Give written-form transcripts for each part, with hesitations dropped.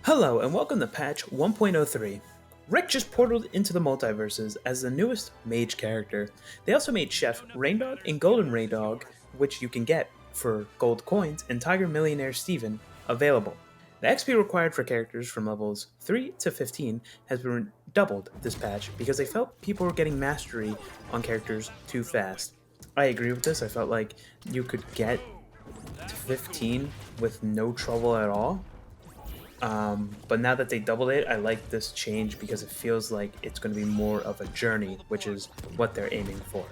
Hello and welcome to patch 1.03. Rick just portaled into the multiverses as the newest mage character. They also made Chef Raindog and Golden Raindog, which you can get for gold coins, and Tiger Millionaire Steven available. The XP required for characters from levels 3 to 15 has been doubled this patch because they felt people were getting mastery on characters too fast. I agree with this. I felt like you could get to 15 with no trouble at all. But now that they doubled it, I like this change because it feels like it's going to be more of a journey, which is what they're aiming for.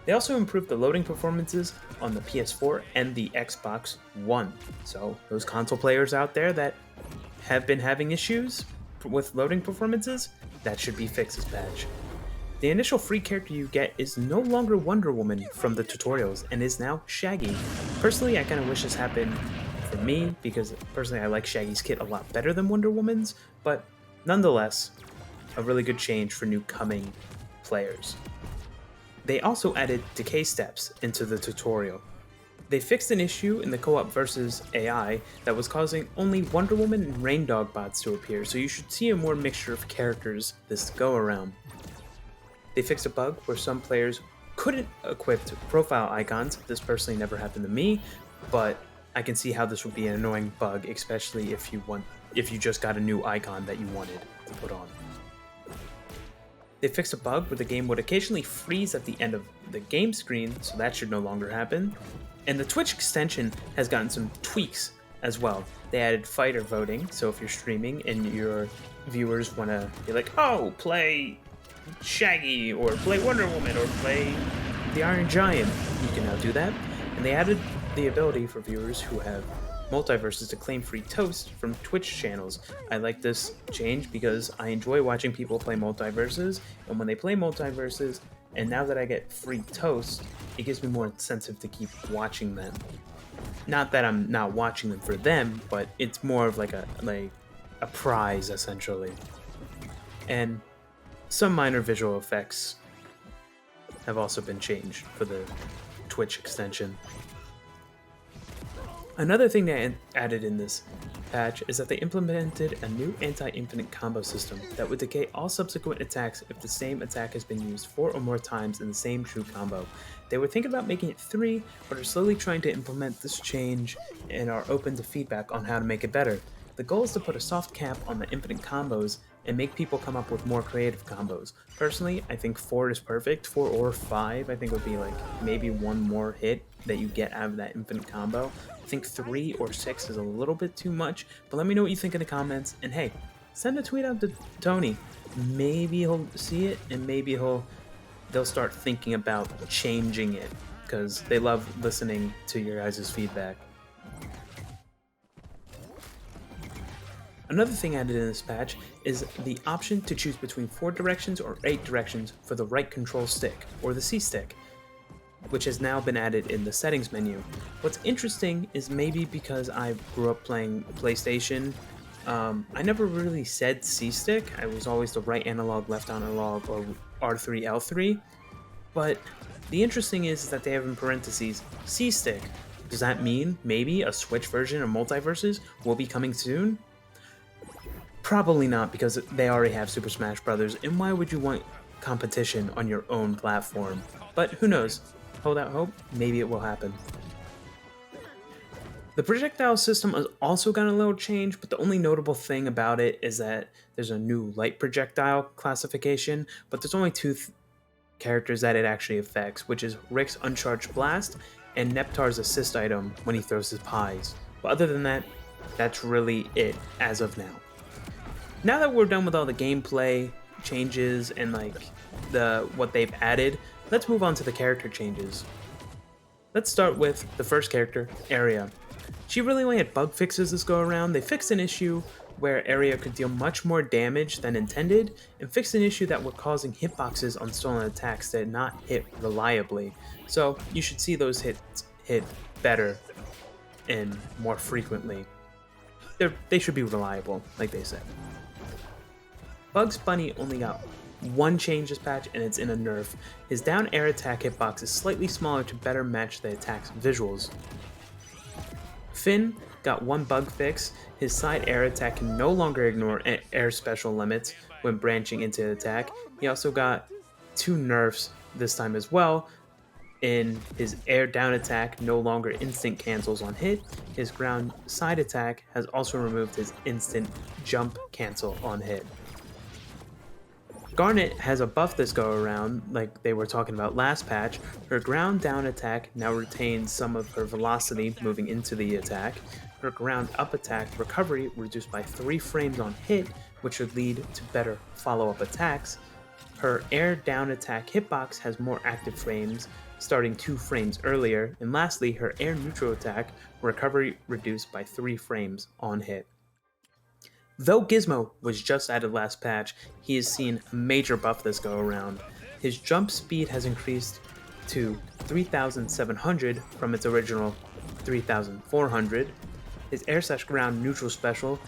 They also improved the loading performances on the PS4 and the Xbox One. So those console players out there that have been having issues with loading performances, that should be fixed this patch. The initial free character you get is no longer Wonder Woman from the tutorials and is now Shaggy. Personally, I kind of wish this happened for me because personally I like Shaggy's kit a lot better than Wonder Woman's, but nonetheless, a really good change for new coming players. They also added decay steps into the tutorial. They fixed an issue in the co-op versus AI that was causing only Wonder Woman and Raindog bots to appear, so you should see a more mixture of characters this go around. They fixed a bug where some players couldn't equip profile icons. This personally never happened to me, but I can see how this would be an annoying bug, especially if you just got a new icon that you wanted to put on. They fixed a bug where the game would occasionally freeze at the end of the game screen, so that should no longer happen. And the Twitch extension has gotten some tweaks as well. They added fighter voting, so if you're streaming and your viewers want to be like, oh, play Shaggy, or play Wonder Woman, or play the Iron Giant, you can now do that. And they added the ability for viewers who have Multiversus to claim free toast from Twitch channels. I like this change because I enjoy watching people play Multiversus, and when they play Multiversus, and now that I get free toast, it gives me more incentive to keep watching them. Not that I'm not watching them for them, but it's more of like a prize essentially. And some minor visual effects have also been changed for the Twitch extension. Another thing they added in this patch is that they implemented a new anti-infinite combo system that would decay all subsequent attacks if the same attack has been used 4 or more times in the same true combo. They were thinking about making it 3, but are slowly trying to implement this change and are open to feedback on how to make it better. The goal is to put a soft cap on the infinite combos and make people come up with more creative combos. Personally, I think 4 is perfect. 4 or 5 I think would be like maybe one more hit that you get out of that infinite combo. I think 3 or 6 is a little bit too much, but let me know what you think in the comments. And hey, send a tweet out to Tony. Maybe he'll see it, and maybe they'll start thinking about changing it, because they love listening to your guys' feedback. Another thing added in this patch is the option to choose between 4 directions or 8 directions for the right control stick, or the C stick, which has now been added in the settings menu. What's interesting is maybe because I grew up playing PlayStation, I never really said C stick. I was always the right analog, left analog, or R3, L3. But the interesting is that they have in parentheses C stick. Does that mean maybe a Switch version of Multiversus will be coming soon? Probably not, because they already have Super Smash Bros. And why would you want competition on your own platform? But who knows? Hold out hope, maybe it will happen. The projectile system has also gotten a little change, but the only notable thing about it is that there's a new light projectile classification, but there's only 2 characters that it actually affects, which is Rick's Uncharged Blast and Neptar's assist item when he throws his pies. But other than that, that's really it as of now. Now that we're done with all the gameplay changes and what they've added, let's move on to the character changes. Let's start with the first character, Aria. She really only had bug fixes this go around. They fixed an issue where Aria could deal much more damage than intended, and fixed an issue that were causing hitboxes on stolen attacks that not hit reliably. So you should see those hits hit better and more frequently. They should be reliable, like they said. Bugs Bunny only got one change this patch, and it's in a nerf. His down air attack hitbox is slightly smaller to better match the attack's visuals. Finn got one bug fix. His side air attack can no longer ignore air special limits when branching into the attack. He also got 2 nerfs this time as well. In his air down attack no longer instant cancels on hit. His ground side attack has also removed his instant jump cancel on hit. Garnet has a buff this go around, like they were talking about last patch. Her ground down attack now retains some of her velocity moving into the attack. Her ground up attack recovery reduced by 3 frames on hit, which should lead to better follow-up attacks. Her air down attack hitbox has more active frames, starting 2 frames earlier. And lastly, her air neutral attack recovery reduced by 3 frames on hit. Though Gizmo was just added last patch, he has seen a major buff this go around. His jump speed has increased to 3,700 from its original 3,400. His air/ground neutral special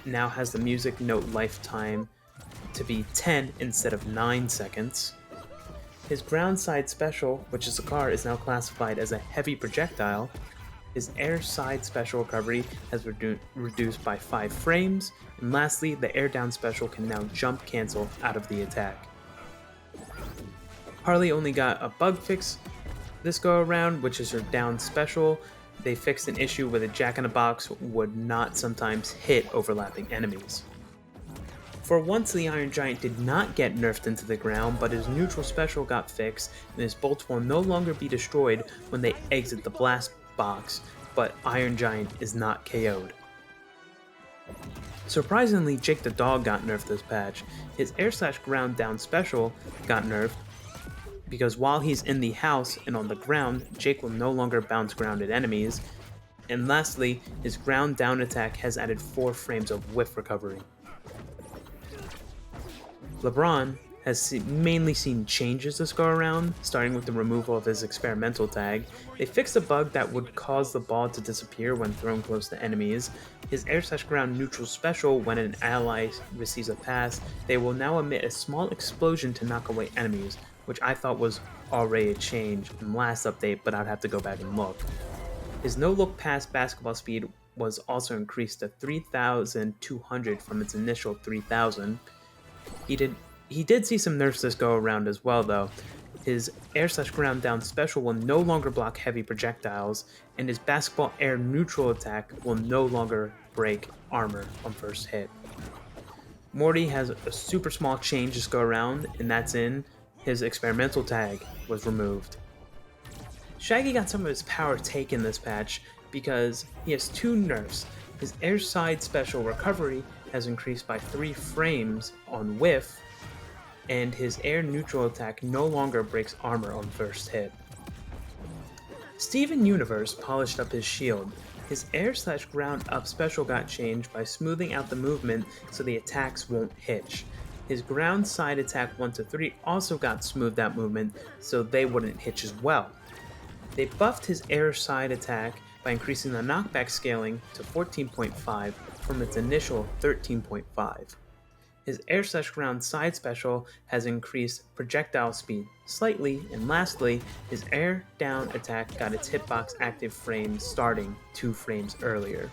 now has the music note lifetime to be 10 instead of 9 seconds. His ground side special, which is a car, is now classified as a heavy projectile. His air side special recovery has reduced by 5 frames, and lastly, the air down special can now jump cancel out of the attack. Harley only got a bug fix this go around, which is her down special. They fixed an issue where the Jack-in-the-Box would not sometimes hit overlapping enemies. For once, the Iron Giant did not get nerfed into the ground, but his neutral special got fixed, and his bolts will no longer be destroyed when they exit the blast box, but Iron Giant is not KO'd. Surprisingly, Jake the Dog got nerfed this patch. His air/ground down special got nerfed because while he's in the house and on the ground, Jake will no longer bounce grounded enemies. And lastly, his ground down attack has added 4 frames of whiff recovery. LeBron has mainly seen changes this go around, starting with the removal of his experimental tag. They fixed a bug that would cause the ball to disappear when thrown close to enemies. His air/ground neutral special, when an ally receives a pass, they will now emit a small explosion to knock away enemies, which I thought was already a change from last update, but I'd have to go back and look. His no-look pass basketball speed was also increased to 3,200 from its initial 3,000. He did see some nerfs this go around as well though. His air/ground down special will no longer block heavy projectiles, and his basketball air neutral attack will no longer break armor on first hit. Morty has a super small change this go around, and that's in his experimental tag was removed. Shaggy got some of his power taken this patch because he has 2 nerfs. His air side special recovery has increased by 3 frames on whiff, and his air neutral attack no longer breaks armor on first hit. Steven Universe polished up his shield. His air/ground up special got changed by smoothing out the movement so the attacks won't hitch. His ground side attack 1 to 3 also got smoothed out movement so they wouldn't hitch as well. They buffed his air side attack by increasing the knockback scaling to 14.5 from its initial 13.5. His air/ground side special has increased projectile speed slightly, and lastly, his air down attack got its hitbox active frames starting 2 frames earlier.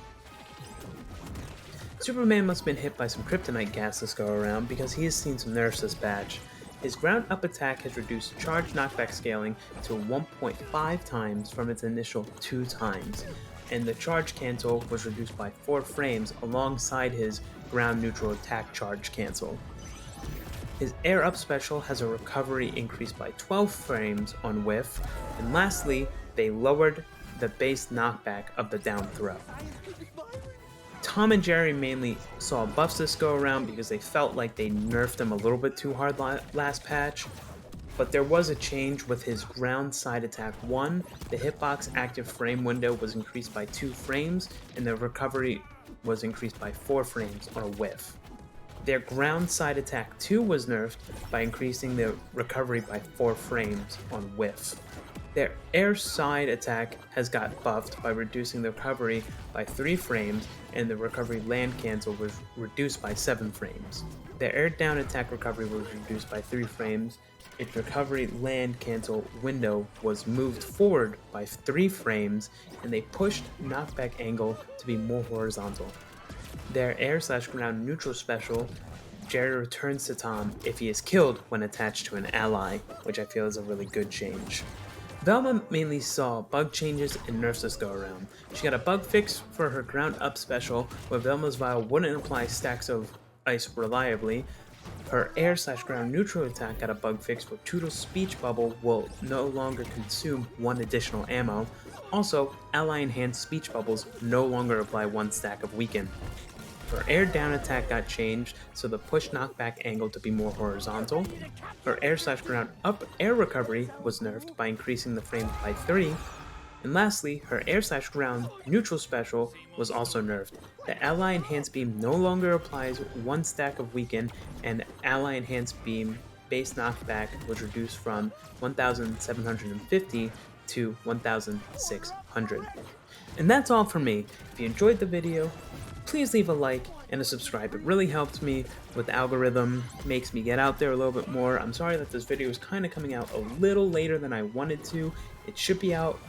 Superman must have been hit by some kryptonite gas this go around because he has seen some nerfs this patch. His ground up attack has reduced charge knockback scaling to 1.5 times from its initial 2 times, and the charge cancel was reduced by 4 frames alongside his ground neutral attack charge cancel. His air up special has a recovery increased by 12 frames on whiff, and lastly, they lowered the base knockback of the down throw. Tom and Jerry mainly saw buffs this go around because they felt like they nerfed him a little bit too hard last patch, but there was a change with his ground side attack 1. The hitbox active frame window was increased by 2 frames, and the recovery was increased by 4 frames on a whiff. Their ground side attack 2 was nerfed by increasing the recovery by 4 frames on whiff. Their air side attack has got buffed by reducing the recovery by 3 frames, and the recovery land cancel was reduced by 7 frames. Their air down attack recovery was reduced by 3 frames, its recovery land cancel window was moved forward by 3 frames, and they pushed knockback angle to be more horizontal. Their air/ground neutral special, Jerry returns to Tom if he is killed when attached to an ally, which I feel is a really good change. Velma mainly saw bug changes and nerfs this go around. She got a bug fix for her ground up special, where Velma's Vial wouldn't apply stacks of ice reliably. Her air/ground neutral attack got a bug fix where Toodle's speech bubble will no longer consume 1 additional ammo. Also, ally enhanced speech bubbles no longer apply 1 stack of weaken. Her air down attack got changed, so the push knockback angle to be more horizontal. Her air/ground up air recovery was nerfed by increasing the frames by 3. And lastly, her air/ground neutral special was also nerfed. The ally enhanced beam no longer applies 1 stack of weaken, and ally enhanced beam base knockback was reduced from 1,750 to 1,600. And that's all from me. If you enjoyed the video, please leave a like and a subscribe. It really helps me with the algorithm, makes me get out there a little bit more. I'm sorry that this video is kind of coming out a little later than I wanted to. It should be out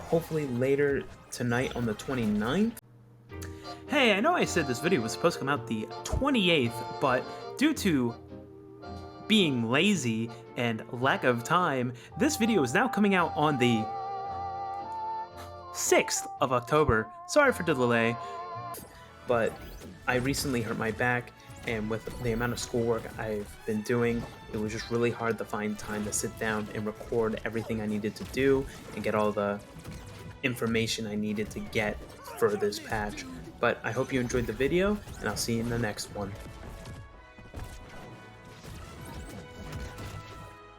hopefully later tonight on the 29th. Hey, I know I said this video was supposed to come out the 28th, but due to being lazy and lack of time, this video is now coming out on the 6th of October. Sorry for the delay, but I recently hurt my back, and with the amount of schoolwork I've been doing, it was just really hard to find time to sit down and record everything I needed to do and get all the information I needed to get for this patch. But I hope you enjoyed the video, and I'll see you in the next one.